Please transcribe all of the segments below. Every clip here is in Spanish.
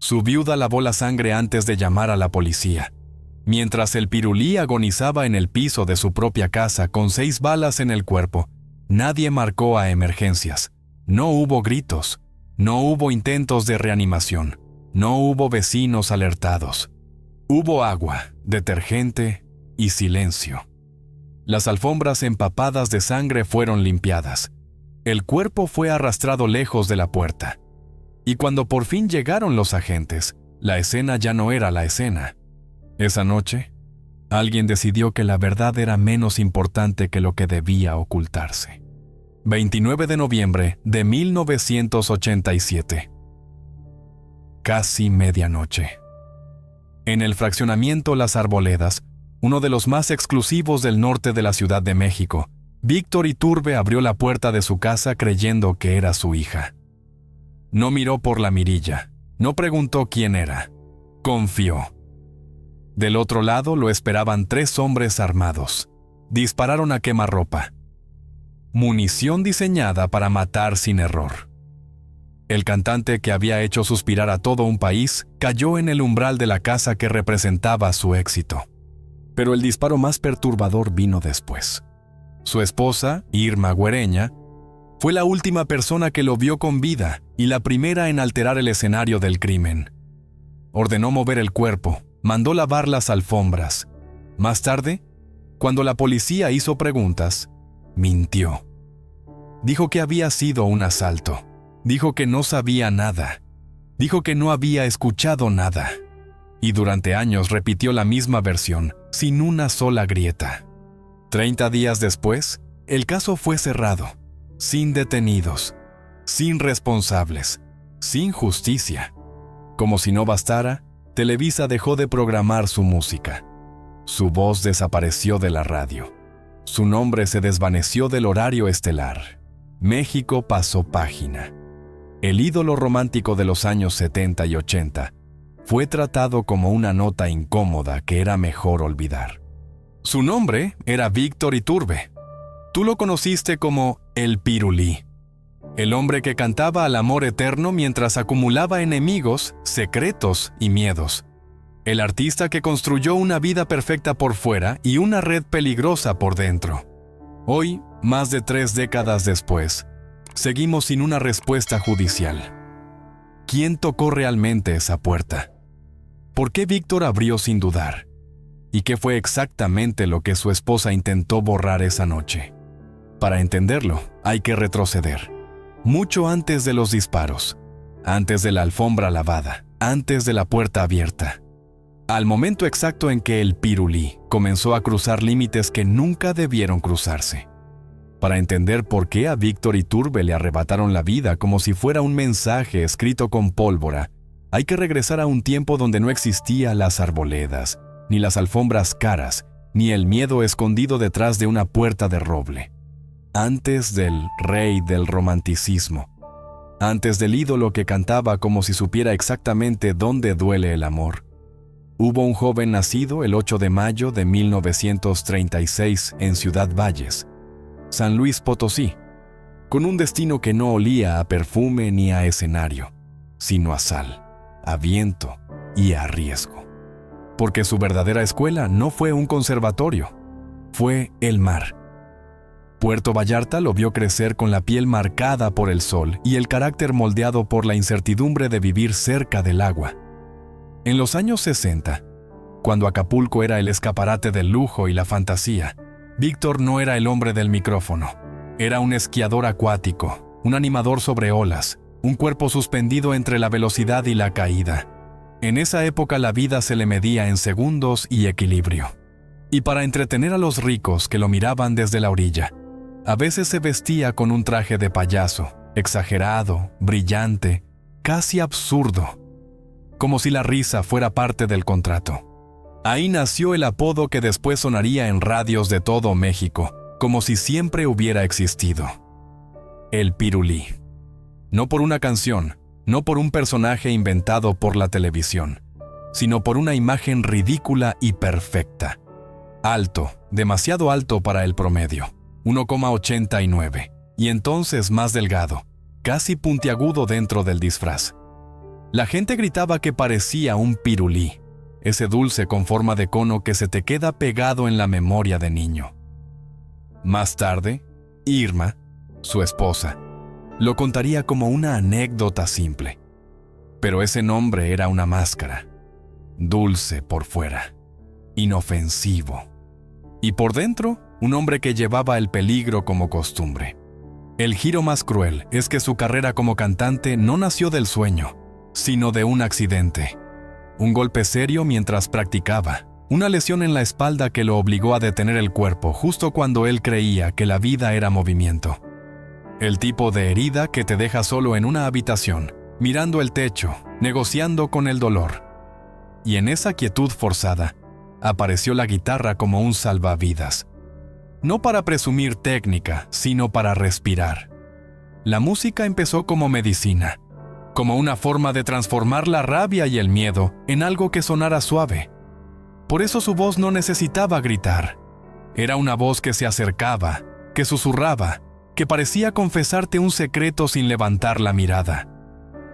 Su viuda lavó la sangre antes de llamar a la policía. Mientras el Pirulí agonizaba en el piso de su propia casa con 6 balas en el cuerpo, nadie marcó a emergencias. No hubo gritos, no hubo intentos de reanimación, no hubo vecinos alertados. Hubo agua, detergente y silencio. Las alfombras empapadas de sangre fueron limpiadas. El cuerpo fue arrastrado lejos de la puerta. Y cuando por fin llegaron los agentes, la escena ya no era la escena. Esa noche, alguien decidió que la verdad era menos importante que lo que debía ocultarse. 29 de noviembre de 1987. Casi medianoche. En el fraccionamiento Las Arboledas, uno de los más exclusivos del norte de la Ciudad de México, Víctor Iturbe abrió la puerta de su casa creyendo que era su hija. No miró por la mirilla, no preguntó quién era, confió. Del otro lado lo esperaban 3 hombres armados. Dispararon a quemarropa. Munición diseñada para matar sin error. El cantante que había hecho suspirar a todo un país cayó en el umbral de la casa que representaba su éxito. Pero el disparo más perturbador vino después. Su esposa, Irma Güereña, fue la última persona que lo vio con vida y la primera en alterar el escenario del crimen. Ordenó mover el cuerpo, mandó lavar las alfombras. Más tarde, cuando la policía hizo preguntas, mintió. Dijo que había sido un asalto. Dijo que no sabía nada. Dijo que no había escuchado nada. Y durante años repitió la misma versión, sin una sola grieta. 30 días después, el caso fue cerrado, sin detenidos, sin responsables, sin justicia. Como si no bastara, Televisa dejó de programar su música. Su voz desapareció de la radio. Su nombre se desvaneció del horario estelar. México pasó página. El ídolo romántico de los años 70 y 80 fue tratado como una nota incómoda que era mejor olvidar. Su nombre era Víctor Iturbe. Tú lo conociste como el Pirulí, el hombre que cantaba al amor eterno mientras acumulaba enemigos, secretos y miedos. El artista que construyó una vida perfecta por fuera y una red peligrosa por dentro. Hoy, más de 3 décadas después, seguimos sin una respuesta judicial. ¿Quién tocó realmente esa puerta? ¿Por qué Víctor abrió sin dudar? ¿Y qué fue exactamente lo que su esposa intentó borrar esa noche? Para entenderlo, hay que retroceder. Mucho antes de los disparos, antes de la alfombra lavada, antes de la puerta abierta. Al momento exacto en que el Pirulí comenzó a cruzar límites que nunca debieron cruzarse. Para entender por qué a Víctor Iturbe le arrebataron la vida como si fuera un mensaje escrito con pólvora, hay que regresar a un tiempo donde no existía Las Arboledas, ni las alfombras caras, ni el miedo escondido detrás de una puerta de roble. Antes del rey del romanticismo, antes del ídolo que cantaba como si supiera exactamente dónde duele el amor, hubo un joven nacido el 8 de mayo de 1936 en Ciudad Valles, San Luis Potosí, con un destino que no olía a perfume ni a escenario, sino a sal, a viento y a riesgo. Porque su verdadera escuela no fue un conservatorio, fue el mar. Puerto Vallarta lo vio crecer con la piel marcada por el sol y el carácter moldeado por la incertidumbre de vivir cerca del agua. En los años 60, cuando Acapulco era el escaparate del lujo y la fantasía, Víctor no era el hombre del micrófono. Era un esquiador acuático, un animador sobre olas, un cuerpo suspendido entre la velocidad y la caída. En esa época la vida se le medía en segundos y equilibrio. Y para entretener a los ricos que lo miraban desde la orilla, a veces se vestía con un traje de payaso, exagerado, brillante, casi absurdo, como si la risa fuera parte del contrato. Ahí nació el apodo que después sonaría en radios de todo México, como si siempre hubiera existido. El Pirulí. No por una canción, no por un personaje inventado por la televisión, sino por una imagen ridícula y perfecta. Alto, demasiado alto para el promedio, 1,89, y entonces más delgado, casi puntiagudo dentro del disfraz. La gente gritaba que parecía un pirulí, ese dulce con forma de cono que se te queda pegado en la memoria de niño. Más tarde, Irma, su esposa, lo contaría como una anécdota simple. Pero ese nombre era una máscara, dulce por fuera, inofensivo, y por dentro, un hombre que llevaba el peligro como costumbre. El giro más cruel es que su carrera como cantante no nació del sueño, sino de un accidente. Un golpe serio mientras practicaba, una lesión en la espalda que lo obligó a detener el cuerpo justo cuando él creía que la vida era movimiento. El tipo de herida que te deja solo en una habitación, mirando el techo, negociando con el dolor. Y en esa quietud forzada, apareció la guitarra como un salvavidas. No para presumir técnica, sino para respirar. La música empezó como medicina, como una forma de transformar la rabia y el miedo en algo que sonara suave. Por eso su voz no necesitaba gritar. Era una voz que se acercaba, que susurraba, que parecía confesarte un secreto sin levantar la mirada.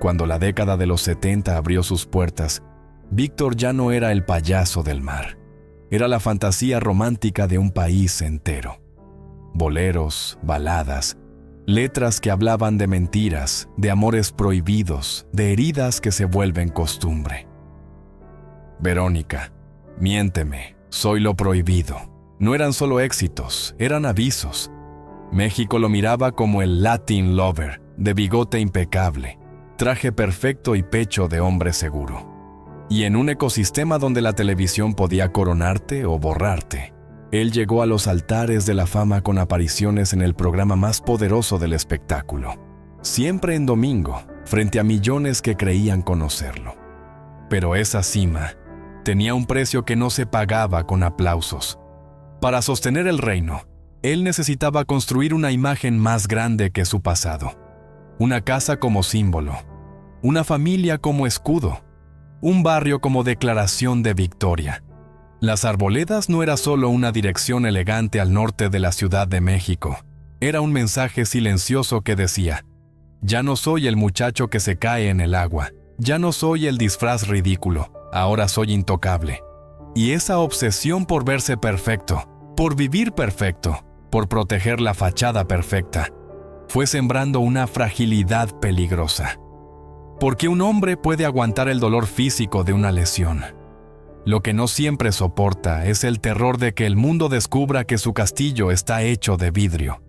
Cuando la década de los 70 abrió sus puertas, Víctor ya no era el payaso del mar. Era la fantasía romántica de un país entero. Boleros, baladas, letras que hablaban de mentiras, de amores prohibidos, de heridas que se vuelven costumbre. Verónica, miénteme, soy lo prohibido. No eran solo éxitos, eran avisos. México lo miraba como el Latin Lover, de bigote impecable, traje perfecto y pecho de hombre seguro. Y en un ecosistema donde la televisión podía coronarte o borrarte, él llegó a los altares de la fama con apariciones en el programa más poderoso del espectáculo, siempre en domingo, frente a millones que creían conocerlo. Pero esa cima tenía un precio que no se pagaba con aplausos. Para sostener el reino, él necesitaba construir una imagen más grande que su pasado. Una casa como símbolo, una familia como escudo, un barrio como declaración de victoria. Las Arboledas no era solo una dirección elegante al norte de la Ciudad de México. Era un mensaje silencioso que decía: ya no soy el muchacho que se cae en el agua, ya no soy el disfraz ridículo, ahora soy intocable. Y esa obsesión por verse perfecto, por vivir perfecto, por proteger la fachada perfecta, fue sembrando una fragilidad peligrosa. Porque un hombre puede aguantar el dolor físico de una lesión. Lo que no siempre soporta es el terror de que el mundo descubra que su castillo está hecho de vidrio.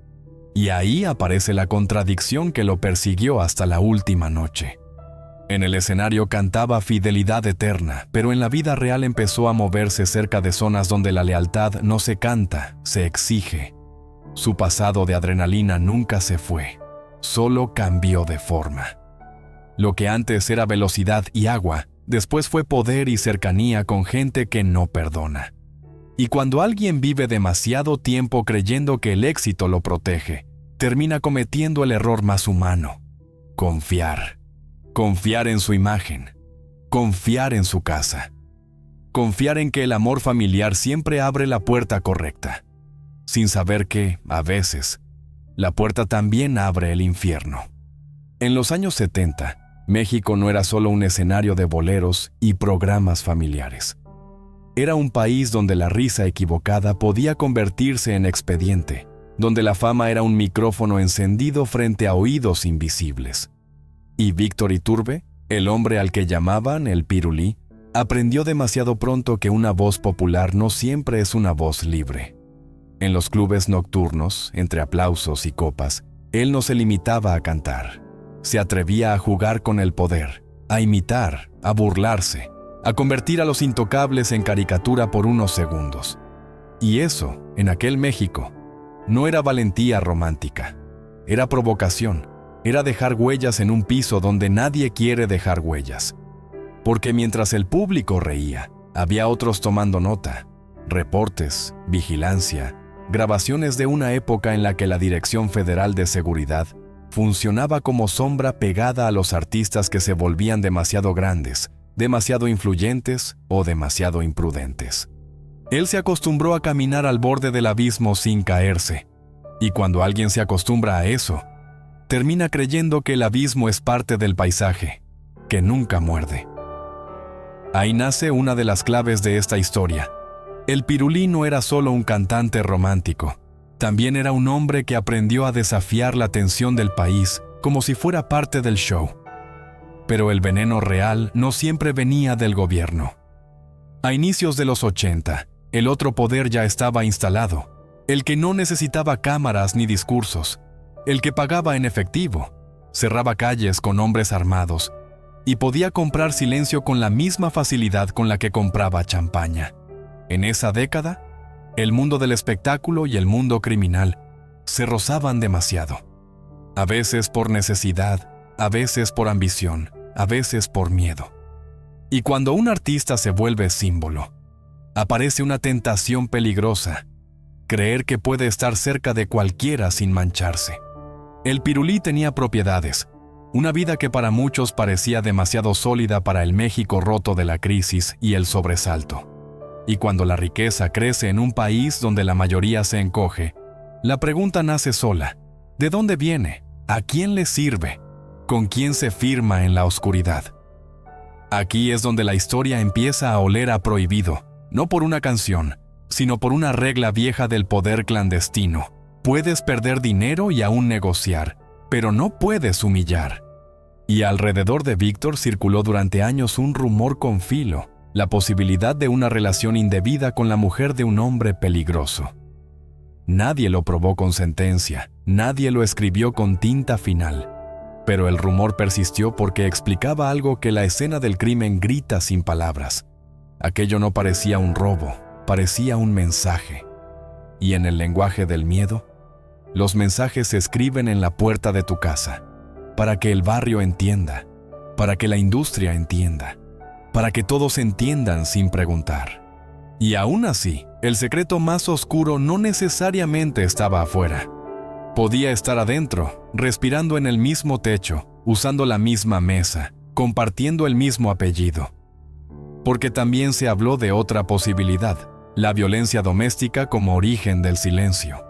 Y ahí aparece la contradicción que lo persiguió hasta la última noche. En el escenario cantaba fidelidad eterna, pero en la vida real empezó a moverse cerca de zonas donde la lealtad no se canta, se exige. Su pasado de adrenalina nunca se fue, solo cambió de forma. Lo que antes era velocidad y agua, después fue poder y cercanía con gente que no perdona. Y cuando alguien vive demasiado tiempo creyendo que el éxito lo protege, termina cometiendo el error más humano: confiar. Confiar en su imagen. Confiar en su casa. Confiar en que el amor familiar siempre abre la puerta correcta, sin saber que, a veces, la puerta también abre el infierno. En los años 70, México no era solo un escenario de boleros y programas familiares. Era un país donde la risa equivocada podía convertirse en expediente, donde la fama era un micrófono encendido frente a oídos invisibles. Y Víctor Iturbe, el hombre al que llamaban el pirulí, aprendió demasiado pronto que una voz popular no siempre es una voz libre. En los clubes nocturnos, entre aplausos y copas, él no se limitaba a cantar. Se atrevía a jugar con el poder, a imitar, a burlarse, a convertir a los intocables en caricatura por unos segundos. Y eso, en aquel México, no era valentía romántica, era provocación, era dejar huellas en un piso donde nadie quiere dejar huellas. Porque mientras el público reía, había otros tomando nota, reportes, vigilancia, grabaciones de una época en la que la Dirección Federal de Seguridad funcionaba como sombra pegada a los artistas que se volvían demasiado grandes, demasiado influyentes o demasiado imprudentes. Él se acostumbró a caminar al borde del abismo sin caerse, y cuando alguien se acostumbra a eso, termina creyendo que el abismo es parte del paisaje, que nunca muerde. Ahí nace una de las claves de esta historia. El Pirulí no era solo un cantante romántico, también era un hombre que aprendió a desafiar la tensión del país como si fuera parte del show. Pero el veneno real no siempre venía del gobierno. A inicios de los 80, el otro poder ya estaba instalado, el que no necesitaba cámaras ni discursos, el que pagaba en efectivo, cerraba calles con hombres armados y podía comprar silencio con la misma facilidad con la que compraba champaña. En esa década, el mundo del espectáculo y el mundo criminal se rozaban demasiado. A veces por necesidad, a veces por ambición, a veces por miedo. Y cuando un artista se vuelve símbolo, aparece una tentación peligrosa, creer que puede estar cerca de cualquiera sin mancharse. El Pirulí tenía propiedades, una vida que para muchos parecía demasiado sólida para el México roto de la crisis y el sobresalto. Y cuando la riqueza crece en un país donde la mayoría se encoge, la pregunta nace sola: ¿de dónde viene? ¿A quién le sirve? ¿Con quién se firma en la oscuridad? Aquí es donde la historia empieza a oler a prohibido, no por una canción, sino por una regla vieja del poder clandestino. Puedes perder dinero y aún negociar, pero no puedes humillar. Y alrededor de Víctor circuló durante años un rumor con filo: la posibilidad de una relación indebida con la mujer de un hombre peligroso. Nadie lo probó con sentencia, nadie lo escribió con tinta final, pero el rumor persistió porque explicaba algo que la escena del crimen grita sin palabras. Aquello no parecía un robo, parecía un mensaje. Y en el lenguaje del miedo, los mensajes se escriben en la puerta de tu casa, para que el barrio entienda, para que la industria entienda, para que todos entiendan sin preguntar. Y aún así, el secreto más oscuro no necesariamente estaba afuera. Podía estar adentro, respirando en el mismo techo, usando la misma mesa, compartiendo el mismo apellido. Porque también se habló de otra posibilidad: la violencia doméstica como origen del silencio.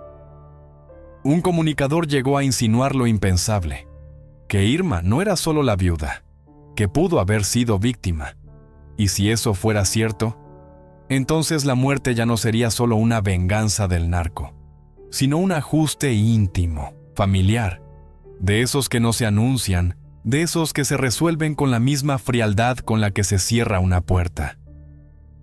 Un comunicador llegó a insinuar lo impensable: que Irma no era solo la viuda, que pudo haber sido víctima. Y si eso fuera cierto, entonces la muerte ya no sería solo una venganza del narco, sino un ajuste íntimo, familiar, de esos que no se anuncian, de esos que se resuelven con la misma frialdad con la que se cierra una puerta.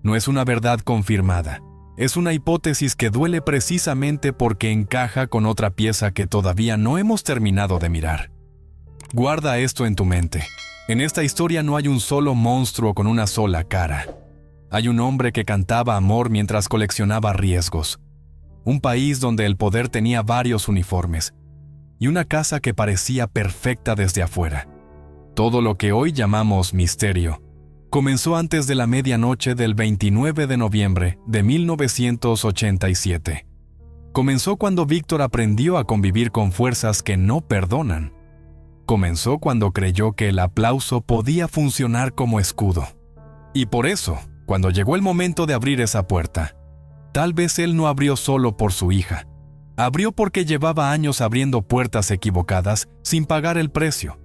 No es una verdad confirmada, es una hipótesis que duele precisamente porque encaja con otra pieza que todavía no hemos terminado de mirar. Guarda esto en tu mente. En esta historia no hay un solo monstruo con una sola cara. Hay un hombre que cantaba amor mientras coleccionaba riesgos. Un país donde el poder tenía varios uniformes. Y una casa que parecía perfecta desde afuera. Todo lo que hoy llamamos misterio comenzó antes de la medianoche del 29 de noviembre de 1987. Comenzó cuando Víctor aprendió a convivir con fuerzas que no perdonan. Comenzó cuando creyó que el aplauso podía funcionar como escudo. Y por eso, cuando llegó el momento de abrir esa puerta, tal vez él no abrió solo por su hija. Abrió porque llevaba años abriendo puertas equivocadas sin pagar el precio.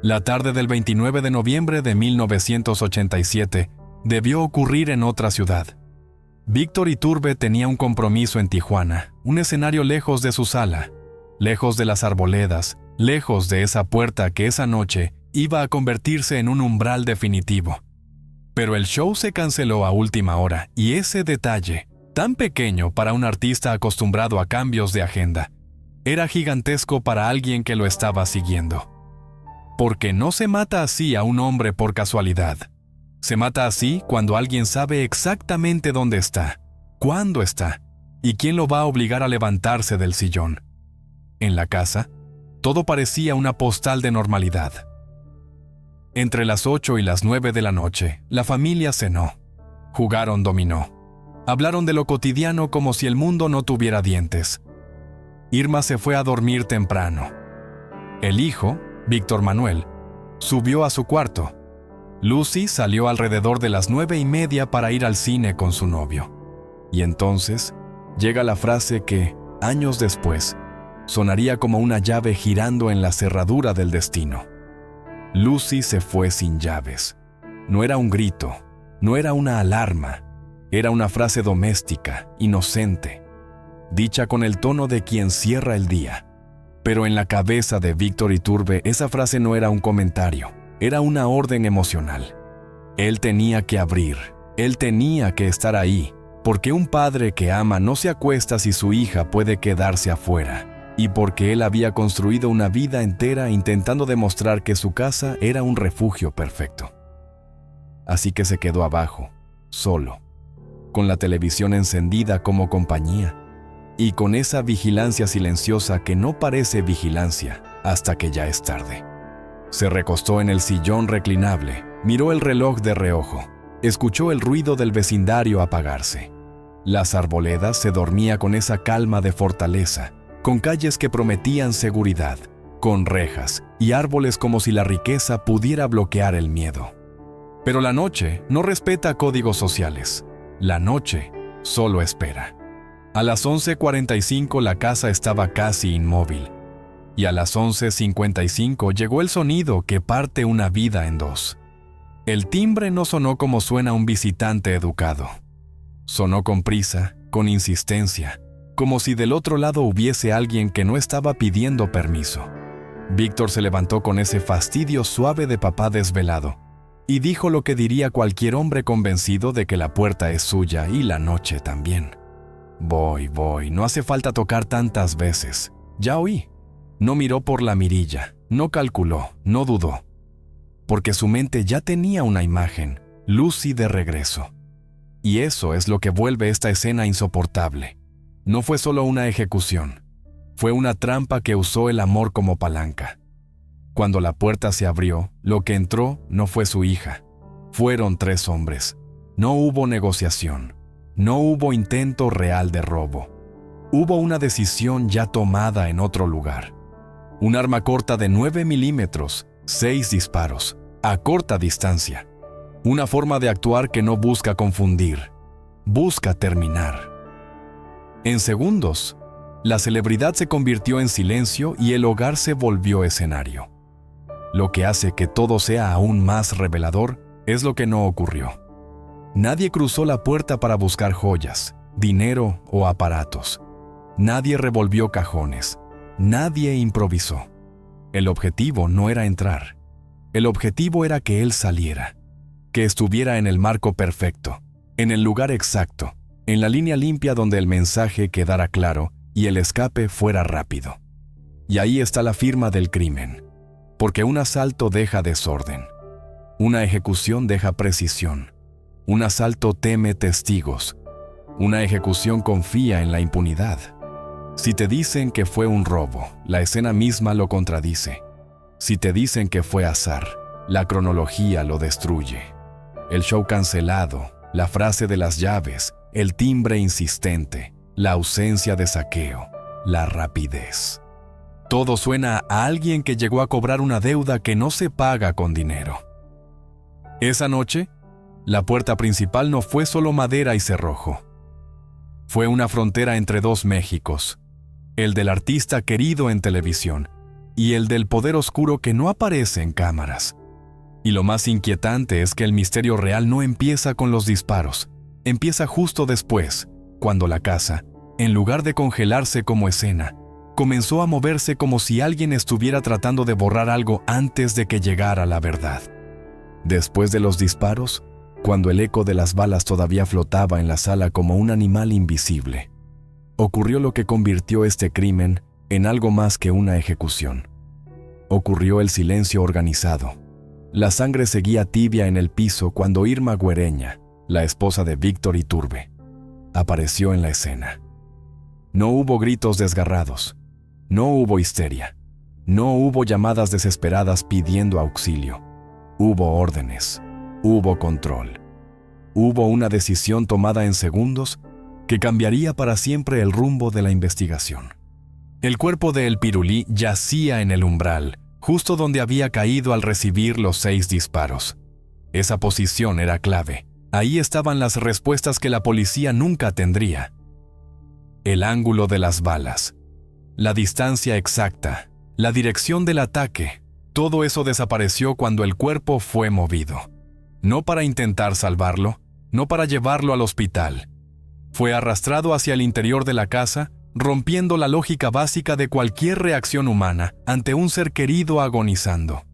La tarde del 29 de noviembre de 1987 debió ocurrir en otra ciudad. Víctor Iturbe tenía un compromiso en Tijuana, un escenario lejos de su sala, lejos de las arboledas, lejos de esa puerta que esa noche iba a convertirse en un umbral definitivo. Pero el show se canceló a última hora y ese detalle, tan pequeño para un artista acostumbrado a cambios de agenda, era gigantesco para alguien que lo estaba siguiendo. Porque no se mata así a un hombre por casualidad. Se mata así cuando alguien sabe exactamente dónde está, cuándo está y quién lo va a obligar a levantarse del sillón. En la casa, todo parecía una postal de normalidad. Entre las 8 y las 9 de la noche, la familia cenó. Jugaron dominó. Hablaron de lo cotidiano como si el mundo no tuviera dientes. Irma se fue a dormir temprano. El hijo, Víctor Manuel, subió a su cuarto. Lucy salió alrededor de las 9:30 para ir al cine con su novio. Y entonces llega la frase que, años después, sonaría como una llave girando en la cerradura del destino. Lucy se fue sin llaves. No era un grito, no era una alarma, era una frase doméstica, inocente, dicha con el tono de quien cierra el día. Pero en la cabeza de Víctor Iturbe esa frase no era un comentario, era una orden emocional. Él tenía que abrir, él tenía que estar ahí, porque un padre que ama no se acuesta si su hija puede quedarse afuera, y porque él había construido una vida entera intentando demostrar que su casa era un refugio perfecto. Así que se quedó abajo, solo, con la televisión encendida como compañía, y con esa vigilancia silenciosa que no parece vigilancia hasta que ya es tarde. Se recostó en el sillón reclinable, miró el reloj de reojo, escuchó el ruido del vecindario apagarse. Las Arboledas se dormía con esa calma de fortaleza, con calles que prometían seguridad, con rejas y árboles como si la riqueza pudiera bloquear el miedo. Pero la noche no respeta códigos sociales. La noche solo espera. A las 11:45 la casa estaba casi inmóvil, y a las 11:55 llegó el sonido que parte una vida en dos. El timbre no sonó como suena un visitante educado. Sonó con prisa, con insistencia, como si del otro lado hubiese alguien que no estaba pidiendo permiso. Víctor se levantó con ese fastidio suave de papá desvelado y dijo lo que diría cualquier hombre convencido de que la puerta es suya y la noche también. Voy, no hace falta tocar tantas veces. Ya oí. No miró por la mirilla, no calculó, no dudó, porque su mente ya tenía una imagen, Lucy de regreso. Y eso es lo que vuelve esta escena insoportable. No fue solo una ejecución, fue una trampa que usó el amor como palanca. Cuando la puerta se abrió, lo que entró no fue su hija. Fueron 3 hombres. No hubo negociación. No hubo intento real de robo. Hubo una decisión ya tomada en otro lugar. Un arma corta de 9 milímetros, 6 disparos, a corta distancia. Una forma de actuar que no busca confundir, busca terminar. En segundos, la celebridad se convirtió en silencio y el hogar se volvió escenario. Lo que hace que todo sea aún más revelador es lo que no ocurrió. Nadie cruzó la puerta para buscar joyas, dinero o aparatos. Nadie revolvió cajones. Nadie improvisó. El objetivo no era entrar. El objetivo era que él saliera, que estuviera en el marco perfecto, en el lugar exacto, en la línea limpia donde el mensaje quedara claro y el escape fuera rápido. Y ahí está la firma del crimen, porque un asalto deja desorden, una ejecución deja precisión, un asalto teme testigos, una ejecución confía en la impunidad. Si te dicen que fue un robo, la escena misma lo contradice. Si te dicen que fue azar, la cronología lo destruye. El show cancelado, la frase de las llaves, el timbre insistente, la ausencia de saqueo, la rapidez. Todo suena a alguien que llegó a cobrar una deuda que no se paga con dinero. Esa noche, la puerta principal no fue solo madera y cerrojo. Fue una frontera entre 2 Méxicos, el del artista querido en televisión y el del poder oscuro que no aparece en cámaras. Y lo más inquietante es que el misterio real no empieza con los disparos, empieza justo después, cuando la casa, en lugar de congelarse como escena, comenzó a moverse como si alguien estuviera tratando de borrar algo antes de que llegara la verdad. Después de los disparos, cuando el eco de las balas todavía flotaba en la sala como un animal invisible, ocurrió lo que convirtió este crimen en algo más que una ejecución. Ocurrió el silencio organizado. La sangre seguía tibia en el piso cuando Irma Güereña, la esposa de Víctor Iturbe, apareció en la escena. No hubo gritos desgarrados, no hubo histeria, no hubo llamadas desesperadas pidiendo auxilio. Hubo órdenes, hubo control. Hubo una decisión tomada en segundos que cambiaría para siempre el rumbo de la investigación. El cuerpo de El Pirulí yacía en el umbral, justo donde había caído al recibir los 6 disparos. Esa posición era clave. Ahí estaban las respuestas que la policía nunca tendría. El ángulo de las balas, la distancia exacta, la dirección del ataque, Todo eso desapareció cuando el cuerpo fue movido. No para intentar salvarlo, no para llevarlo al hospital. Fue arrastrado hacia el interior de la casa, rompiendo la lógica básica de cualquier reacción humana ante un ser querido agonizando.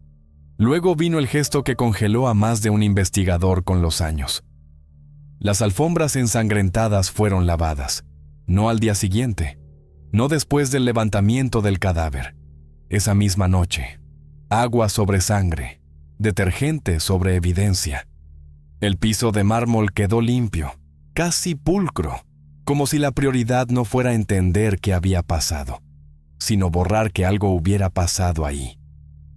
Luego vino el gesto que congeló a más de un investigador con los años. Las alfombras ensangrentadas fueron lavadas, no al día siguiente, no después del levantamiento del cadáver. Esa misma noche, agua sobre sangre, detergente sobre evidencia. El piso de mármol quedó limpio, casi pulcro, como si la prioridad no fuera entender qué había pasado, sino borrar que algo hubiera pasado ahí.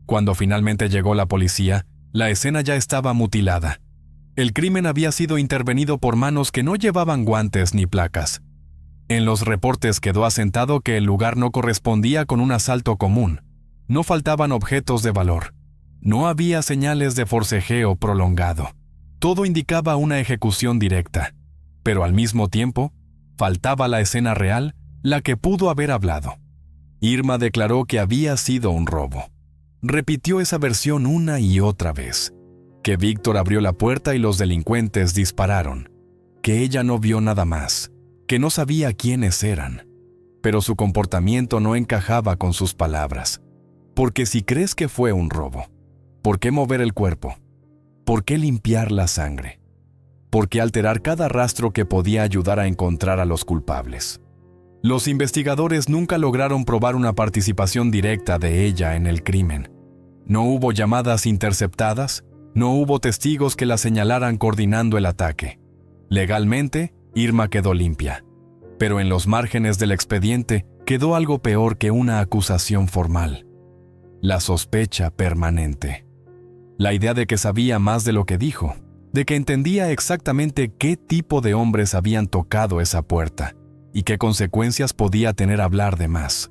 Cuando finalmente llegó la policía, la escena ya estaba mutilada. El crimen había sido intervenido por manos que no llevaban guantes ni placas. En los reportes quedó asentado que el lugar no correspondía con un asalto común. No faltaban objetos de valor. No había señales de forcejeo prolongado. Todo indicaba una ejecución directa. Pero al mismo tiempo, faltaba la escena real, la que pudo haber hablado. Irma declaró que había sido un robo. Repitió esa versión una y otra vez. Que Víctor abrió la puerta y los delincuentes dispararon. Que ella no vio nada más. Que no sabía quiénes eran. Pero su comportamiento no encajaba con sus palabras. Porque si crees que fue un robo, ¿por qué mover el cuerpo? ¿Por qué limpiar la sangre? ¿Por qué alterar cada rastro que podía ayudar a encontrar a los culpables? Los investigadores nunca lograron probar una participación directa de ella en el crimen. No hubo llamadas interceptadas, no hubo testigos que la señalaran coordinando el ataque. Legalmente, Irma quedó limpia. Pero en los márgenes del expediente quedó algo peor que una acusación formal. La sospecha permanente. La idea de que sabía más de lo que dijo, de que entendía exactamente qué tipo de hombres habían tocado esa puerta y qué consecuencias podía tener hablar de más.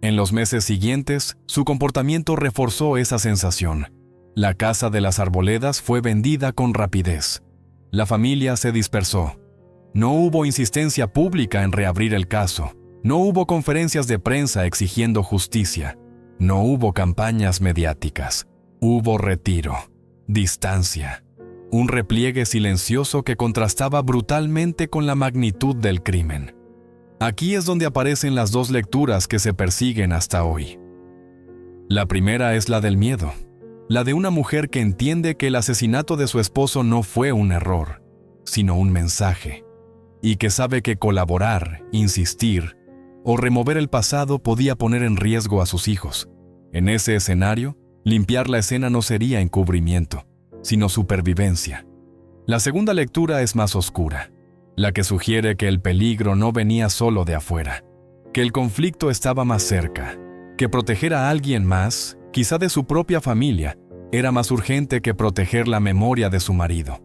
En los meses siguientes, su comportamiento reforzó esa sensación. La casa de las Arboledas fue vendida con rapidez. La familia se dispersó. No hubo insistencia pública en reabrir el caso. No hubo conferencias de prensa exigiendo justicia. No hubo campañas mediáticas. Hubo retiro, distancia, un repliegue silencioso que contrastaba brutalmente con la magnitud del crimen. Aquí es donde aparecen las dos lecturas que se persiguen hasta hoy. La primera es la del miedo, la de una mujer que entiende que el asesinato de su esposo no fue un error, sino un mensaje, y que sabe que colaborar, insistir o remover el pasado podía poner en riesgo a sus hijos. En ese escenario, limpiar la escena no sería encubrimiento, sino supervivencia. La segunda lectura es más oscura, la que sugiere que el peligro no venía solo de afuera, que el conflicto estaba más cerca, que proteger a alguien más, quizá de su propia familia, era más urgente que proteger la memoria de su marido.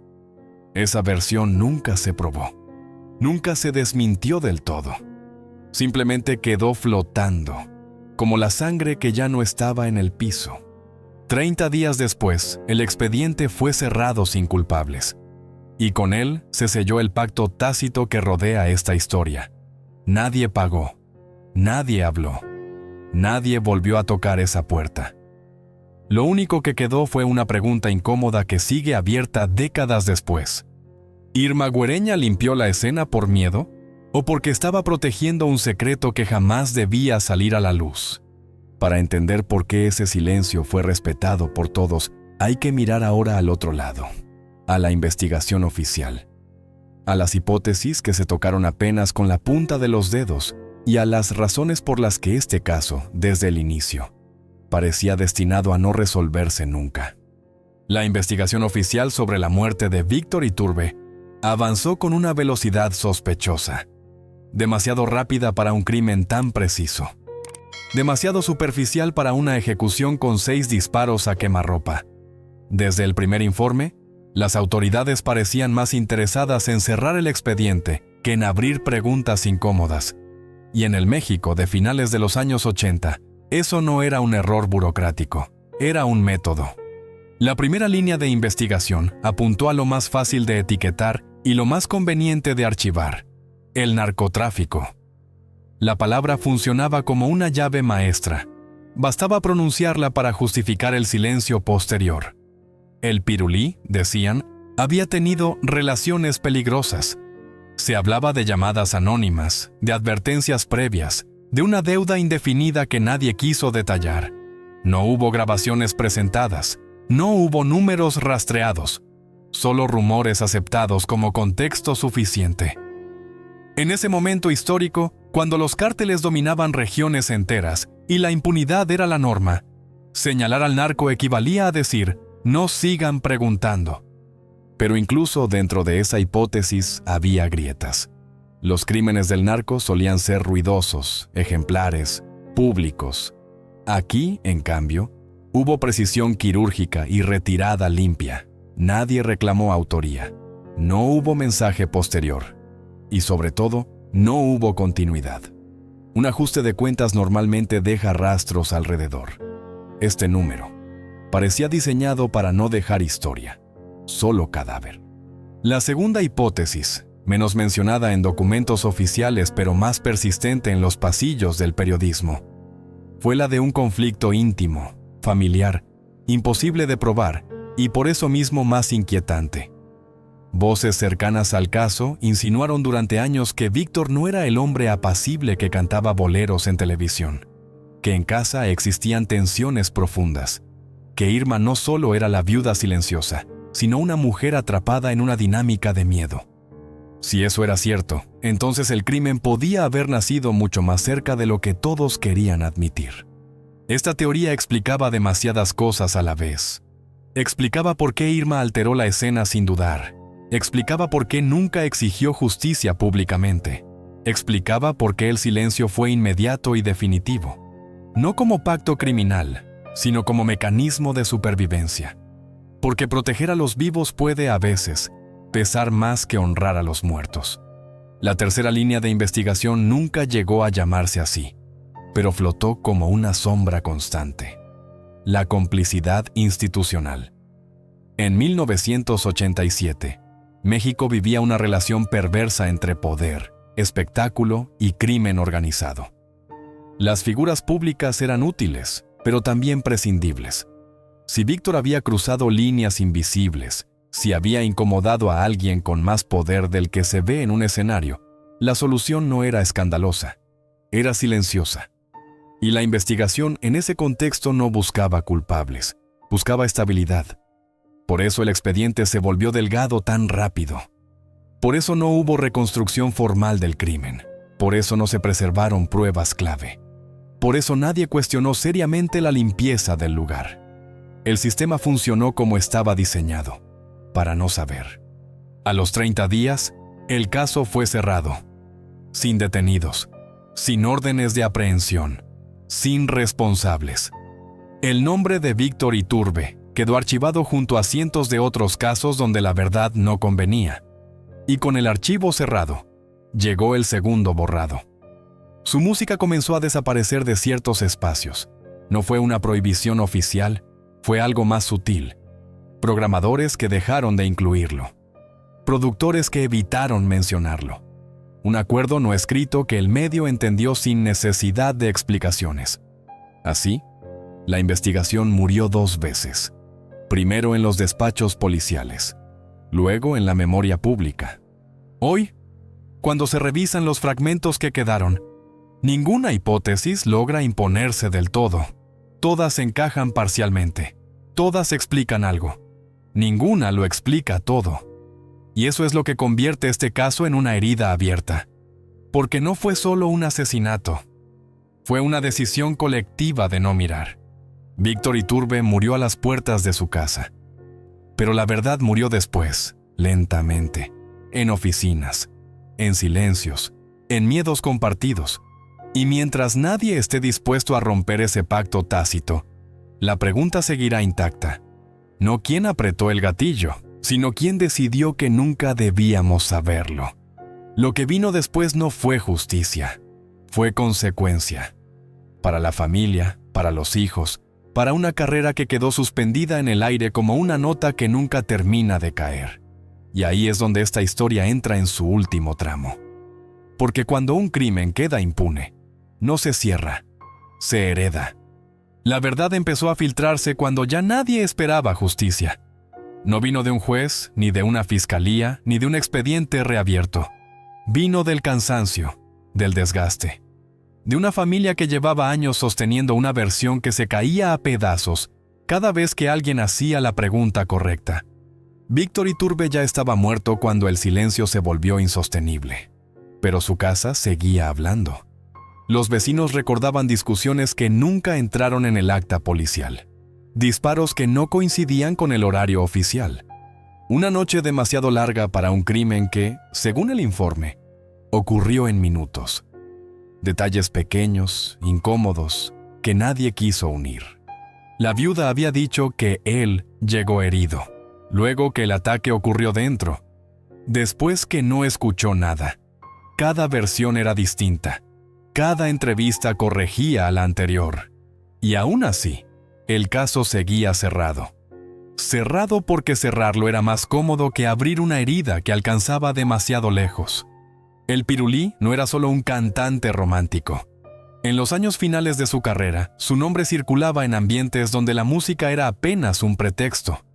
Esa versión nunca se probó, nunca se desmintió del todo. Simplemente quedó flotando, como la sangre que ya no estaba en el piso. 30 días después, el expediente fue cerrado sin culpables. Y con él se selló el pacto tácito que rodea esta historia. Nadie pagó, nadie habló, nadie volvió a tocar esa puerta. Lo único que quedó fue una pregunta incómoda que sigue abierta décadas después. ¿Irma Guereña limpió la escena por miedo? ¿O porque estaba protegiendo un secreto que jamás debía salir a la luz? Para entender por qué ese silencio fue respetado por todos, hay que mirar ahora al otro lado, a la investigación oficial, a las hipótesis que se tocaron apenas con la punta de los dedos y a las razones por las que este caso, desde el inicio, parecía destinado a no resolverse nunca. La investigación oficial sobre la muerte de Víctor Iturbe avanzó con una velocidad sospechosa, demasiado rápida para un crimen tan preciso, demasiado superficial para una ejecución con 6 disparos a quemarropa. Desde el primer informe, las autoridades parecían más interesadas en cerrar el expediente que en abrir preguntas incómodas. Y en el México de finales de los años 80, eso no era un error burocrático, era un método. La primera línea de investigación apuntó a lo más fácil de etiquetar y lo más conveniente de archivar: el narcotráfico. La palabra funcionaba como una llave maestra. Bastaba pronunciarla para justificar el silencio posterior. El pirulí, decían, había tenido relaciones peligrosas. Se hablaba de llamadas anónimas, de advertencias previas, de una deuda indefinida que nadie quiso detallar. No hubo grabaciones presentadas, no hubo números rastreados, solo rumores aceptados como contexto suficiente. En ese momento histórico, cuando los cárteles dominaban regiones enteras y la impunidad era la norma, señalar al narco equivalía a decir, no sigan preguntando. Pero incluso dentro de esa hipótesis había grietas. Los crímenes del narco solían ser ruidosos, ejemplares, públicos. Aquí, en cambio, hubo precisión quirúrgica y retirada limpia. Nadie reclamó autoría. No hubo mensaje posterior. Y sobre todo, no hubo continuidad. Un ajuste de cuentas normalmente deja rastros alrededor. Este número parecía diseñado para no dejar historia, solo cadáver. La segunda hipótesis, menos mencionada en documentos oficiales pero más persistente en los pasillos del periodismo, fue la de un conflicto íntimo, familiar, imposible de probar y por eso mismo más inquietante. Voces cercanas al caso insinuaron durante años que Víctor no era el hombre apacible que cantaba boleros en televisión, que en casa existían tensiones profundas, que Irma no solo era la viuda silenciosa, sino una mujer atrapada en una dinámica de miedo. Si eso era cierto, entonces el crimen podía haber nacido mucho más cerca de lo que todos querían admitir. Esta teoría explicaba demasiadas cosas a la vez. Explicaba por qué Irma alteró la escena sin dudar. Explicaba por qué nunca exigió justicia públicamente. Explicaba por qué el silencio fue inmediato y definitivo. No como pacto criminal, sino como mecanismo de supervivencia. Porque proteger a los vivos puede, a veces, pesar más que honrar a los muertos. La tercera línea de investigación nunca llegó a llamarse así, pero flotó como una sombra constante. La complicidad institucional. En 1987, México vivía una relación perversa entre poder, espectáculo y crimen organizado. Las figuras públicas eran útiles, pero también prescindibles. Si Víctor había cruzado líneas invisibles, si había incomodado a alguien con más poder del que se ve en un escenario, la solución no era escandalosa, era silenciosa. Y la investigación en ese contexto no buscaba culpables, buscaba estabilidad. Por eso el expediente se volvió delgado tan rápido. Por eso no hubo reconstrucción formal del crimen. Por eso no se preservaron pruebas clave. Por eso nadie cuestionó seriamente la limpieza del lugar. El sistema funcionó como estaba diseñado, para no saber. A los 30 días, el caso fue cerrado. Sin detenidos, sin órdenes de aprehensión, sin responsables. El nombre de Víctor Iturbe quedó archivado junto a cientos de otros casos donde la verdad no convenía. Y con el archivo cerrado, llegó el segundo borrado. Su música comenzó a desaparecer de ciertos espacios. No fue una prohibición oficial, fue algo más sutil. Programadores que dejaron de incluirlo. Productores que evitaron mencionarlo. Un acuerdo no escrito que el medio entendió sin necesidad de explicaciones. Así, la investigación murió 2 veces. Primero en los despachos policiales, luego en la memoria pública. Hoy, cuando se revisan los fragmentos que quedaron, ninguna hipótesis logra imponerse del todo. Todas encajan parcialmente, todas explican algo. Ninguna lo explica todo. Y eso es lo que convierte este caso en una herida abierta. Porque no fue solo un asesinato, fue una decisión colectiva de no mirar. Víctor Iturbe murió a las puertas de su casa. Pero la verdad murió después, lentamente, en oficinas, en silencios, en miedos compartidos. Y mientras nadie esté dispuesto a romper ese pacto tácito, la pregunta seguirá intacta. No quién apretó el gatillo, sino quién decidió que nunca debíamos saberlo. Lo que vino después no fue justicia, fue consecuencia. Para la familia, para los hijos, para una carrera que quedó suspendida en el aire como una nota que nunca termina de caer. Y ahí es donde esta historia entra en su último tramo. Porque cuando un crimen queda impune, no se cierra, se hereda. La verdad empezó a filtrarse cuando ya nadie esperaba justicia. No vino de un juez, ni de una fiscalía, ni de un expediente reabierto. Vino del cansancio, del desgaste. De una familia que llevaba años sosteniendo una versión que se caía a pedazos cada vez que alguien hacía la pregunta correcta. Víctor Iturbe ya estaba muerto cuando el silencio se volvió insostenible. Pero su casa seguía hablando. Los vecinos recordaban discusiones que nunca entraron en el acta policial. Disparos que no coincidían con el horario oficial. Una noche demasiado larga para un crimen que, según el informe, ocurrió en minutos. Detalles pequeños, incómodos, que nadie quiso unir. La viuda había dicho que él llegó herido, luego que el ataque ocurrió dentro, después que no escuchó nada. Cada versión era distinta. Cada entrevista corregía a la anterior. Y aún así, el caso seguía cerrado. Cerrado porque cerrarlo era más cómodo que abrir una herida que alcanzaba demasiado lejos. El Pirulí no era solo un cantante romántico. En los años finales de su carrera, su nombre circulaba en ambientes donde la música era apenas un pretexto.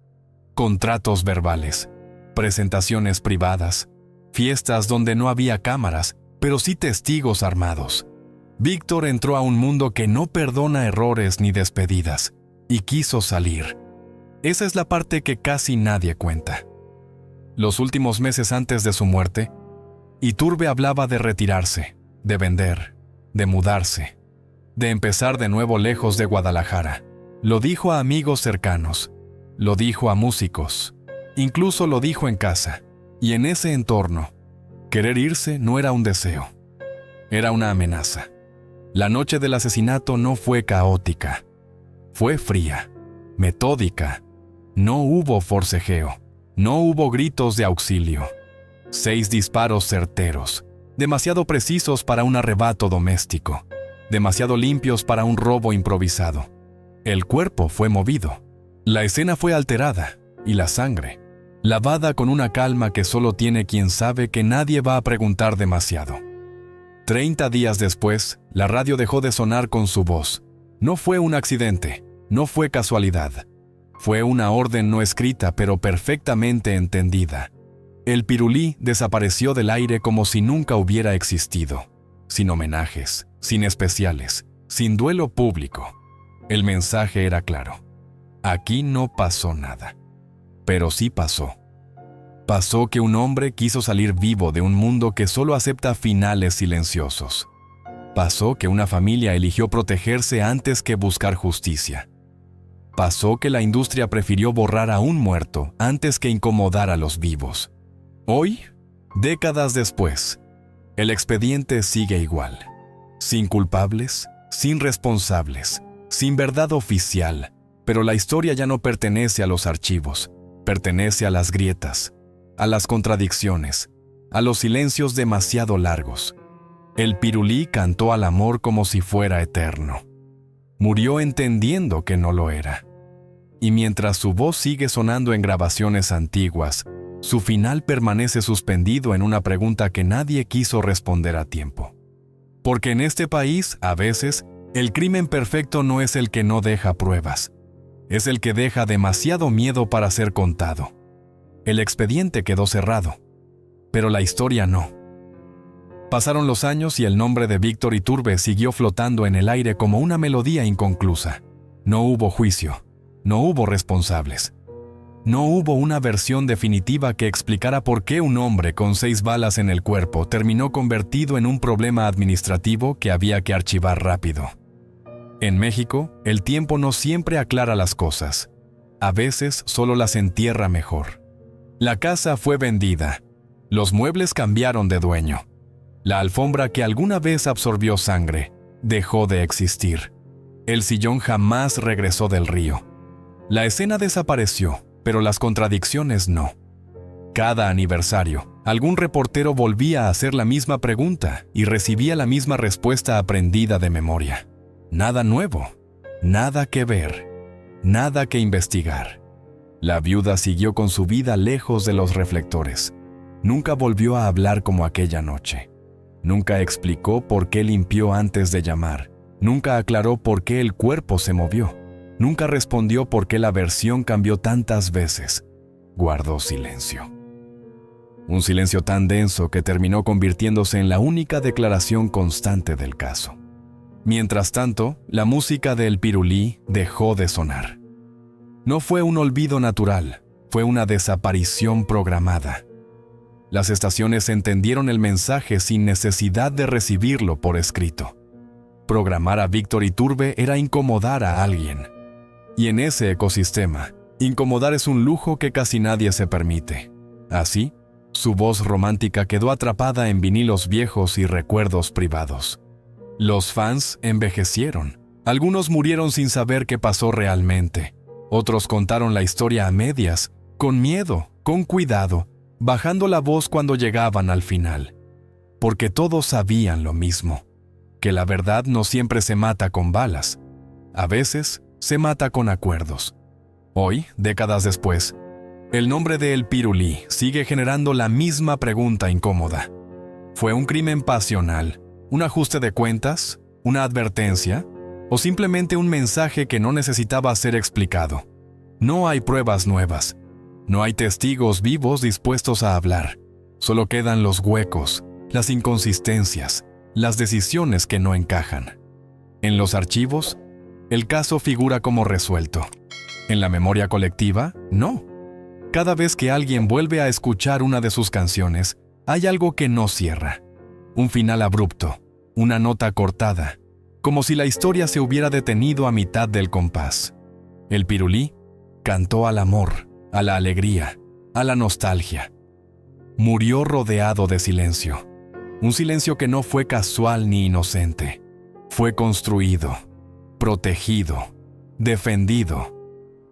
Contratos verbales, presentaciones privadas, fiestas donde no había cámaras, pero sí testigos armados. Víctor entró a un mundo que no perdona errores ni despedidas, y quiso salir. Esa es la parte que casi nadie cuenta. Los últimos meses antes de su muerte, Iturbe hablaba de retirarse, de vender, de mudarse, de empezar de nuevo lejos de Guadalajara. Lo dijo a amigos cercanos, lo dijo a músicos, incluso lo dijo en casa. Y en ese entorno, querer irse no era un deseo, era una amenaza. La noche del asesinato no fue caótica, fue fría, metódica. No hubo forcejeo, no hubo gritos de auxilio. 6 disparos certeros, demasiado precisos para un arrebato doméstico, demasiado limpios para un robo improvisado. El cuerpo fue movido, la escena fue alterada y la sangre, lavada con una calma que solo tiene quien sabe que nadie va a preguntar demasiado. 30 días después, la radio dejó de sonar con su voz. No fue un accidente, no fue casualidad. Fue una orden no escrita pero perfectamente entendida. El Pirulí desapareció del aire como si nunca hubiera existido. Sin homenajes, sin especiales, sin duelo público. El mensaje era claro. Aquí no pasó nada. Pero sí pasó. Pasó que un hombre quiso salir vivo de un mundo que solo acepta finales silenciosos. Pasó que una familia eligió protegerse antes que buscar justicia. Pasó que la industria prefirió borrar a un muerto antes que incomodar a los vivos. Hoy, décadas después, el expediente sigue igual. Sin culpables, sin responsables, sin verdad oficial, pero la historia ya no pertenece a los archivos, pertenece a las grietas, a las contradicciones, a los silencios demasiado largos. El Pirulí cantó al amor como si fuera eterno. Murió entendiendo que no lo era. Y mientras su voz sigue sonando en grabaciones antiguas, su final permanece suspendido en una pregunta que nadie quiso responder a tiempo. Porque en este país, a veces, el crimen perfecto no es el que no deja pruebas. Es el que deja demasiado miedo para ser contado. El expediente quedó cerrado, pero la historia no. Pasaron los años y el nombre de Víctor Iturbe siguió flotando en el aire como una melodía inconclusa. No hubo juicio, no hubo responsables. No hubo una versión definitiva que explicara por qué un hombre con 6 balas en el cuerpo terminó convertido en un problema administrativo que había que archivar rápido. En México, el tiempo no siempre aclara las cosas. A veces solo las entierra mejor. La casa fue vendida. Los muebles cambiaron de dueño. La alfombra que alguna vez absorbió sangre dejó de existir. El sillón jamás regresó del río. La escena desapareció, pero las contradicciones no. Cada aniversario, algún reportero volvía a hacer la misma pregunta y recibía la misma respuesta aprendida de memoria. Nada nuevo, nada que ver, nada que investigar. La viuda siguió con su vida lejos de los reflectores. Nunca volvió a hablar como aquella noche. Nunca explicó por qué limpió antes de llamar, Nunca aclaró por qué el cuerpo se movió. Nunca respondió por qué la versión cambió tantas veces. Guardó silencio. Un silencio tan denso que terminó convirtiéndose en la única declaración constante del caso. Mientras tanto, la música del pirulí dejó de sonar. No fue un olvido natural, fue una desaparición programada. Las estaciones entendieron el mensaje sin necesidad de recibirlo por escrito. Programar a Víctor Iturbe era incomodar a alguien. Y en ese ecosistema, incomodar es un lujo que casi nadie se permite. Así, su voz romántica quedó atrapada en vinilos viejos y recuerdos privados. Los fans envejecieron. Algunos murieron sin saber qué pasó realmente. Otros contaron la historia a medias, con miedo, con cuidado, bajando la voz cuando llegaban al final. Porque todos sabían lo mismo, que la verdad no siempre se mata con balas. A veces se mata con acuerdos. Hoy, décadas después, el nombre de El Pirulí sigue generando la misma pregunta incómoda. ¿Fue un crimen pasional, un ajuste de cuentas, una advertencia, o simplemente un mensaje que no necesitaba ser explicado? No hay pruebas nuevas. No hay testigos vivos dispuestos a hablar. Solo quedan los huecos, las inconsistencias, las decisiones que no encajan. En los archivos, el caso figura como resuelto. En la memoria colectiva, no. Cada vez que alguien vuelve a escuchar una de sus canciones, hay algo que no cierra. Un final abrupto, una nota cortada, como si la historia se hubiera detenido a mitad del compás. El pirulí cantó al amor, a la alegría, a la nostalgia. Murió rodeado de silencio. Un silencio que no fue casual ni inocente. Fue construido, protegido, defendido,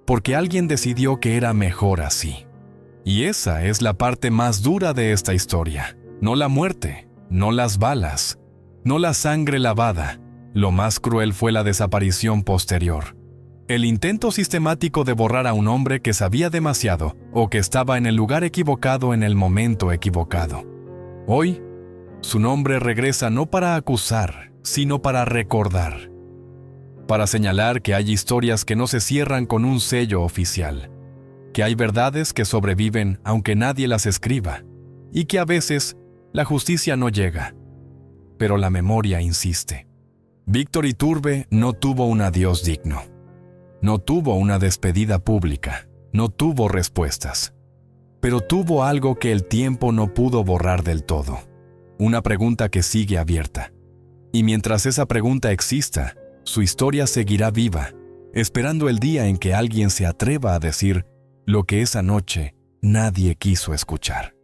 porque alguien decidió que era mejor así. Y esa es la parte más dura de esta historia. No la muerte, no las balas, no la sangre lavada. Lo más cruel fue la desaparición posterior. El intento sistemático de borrar a un hombre que sabía demasiado o que estaba en el lugar equivocado en el momento equivocado. Hoy, su nombre regresa no para acusar, sino para recordar. Para señalar que hay historias que no se cierran con un sello oficial, que hay verdades que sobreviven aunque nadie las escriba, y que a veces la justicia no llega, pero la memoria insiste. Víctor Iturbe no tuvo un adiós digno. No tuvo una despedida pública, no tuvo respuestas, pero tuvo algo que el tiempo no pudo borrar del todo. Una pregunta que sigue abierta. Y mientras esa pregunta exista, su historia seguirá viva, esperando el día en que alguien se atreva a decir lo que esa noche nadie quiso escuchar.